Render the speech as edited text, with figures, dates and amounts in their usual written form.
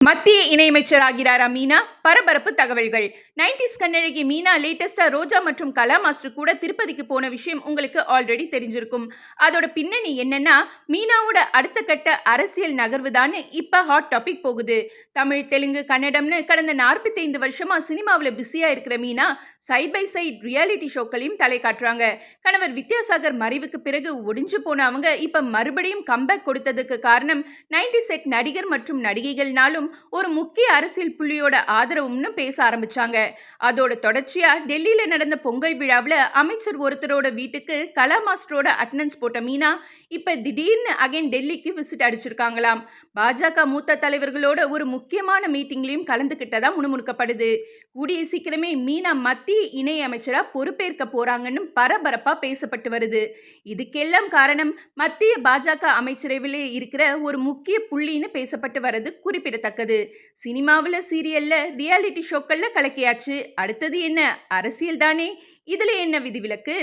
மத்திய இணையமைச்சர் ஆகிறாரா மீனா? பரபரப்பு தகவல்கள். 90s கண்ணழகி மீனா லேட்டஸ்டா ரோஜா மற்றும் கலா மாஸ்டர் கூட திருப்பதிக்கு போன விஷயம் உங்களுக்கு ஆல்ரெடி தெரிஞ்சிருக்கும். அதோட பின்னணி என்னன்னா, மீனாவோட அடுத்த கட்ட அரசியல் நகர்வு தான் இப்ப ஹாட் டாபிக் போகுது. தமிழ், தெலுங்கு, கன்னடம்னு கடந்த 45 வருஷமா சினிமாவில் பிஸியா இருக்கிற Meena side by side reality ஷோக்களையும் தலை காட்டுறாங்க. கணவர் வித்யாசாகர் மறைவுக்கு பிறகு ஒடிஞ்சு போன அவங்க இப்ப மறுபடியும் கம்பேக் கொடுத்ததுக்கு காரணம் 90s செட் நடிகர் மற்றும் நடிகைகள்னாலும் ஒரு முக்கிய அரசியல் புள்ளியோட ஆதரவுன்னு பேச ஆரம்பிச்சாங்க. அதோட தொடர்ச்சியா டெல்லியில நடந்த பொங்கல் விழாவில் அமைச்சர் ஒருத்தரோட வீட்டுக்கு கலா மாஸ்டரோட அட்டண்டன்ஸ் போட்ட மீனா இப்ப திடீர்னு அகைன் டெல்லிக்கு விசிட் அடிச்சிருக்காங்களாம். பாஜக மூத்த தலைவர்களோட ஒரு முக்கியமான மீட்டிங்லயும் கலந்துகிட்டதா முணுமுணுக்கப்படுது. கூடிய சீக்கிரமே மீனா மத்திய இணை அமைச்சரா பொறுப்பேற்க போறாங்கன்னு பரபரப்பா பேசப்பட்டு வருது. இதுக்கெல்லாம் காரணம் மத்திய பாஜக அமைச்சரவையில் இருக்கிற ஒரு முக்கிய புள்ளின்னு பேசப்பட்டு வர்றது குறிப்பிடத்தக்கது. சினிமாவில், சீரியல்ல, ரியாலிட்டி ஷோக்கள்ல கலக்கியாச்சு. அடுத்தது என்ன? அரசியல் தானே. இதுல என்ன விதிவிலக்கு?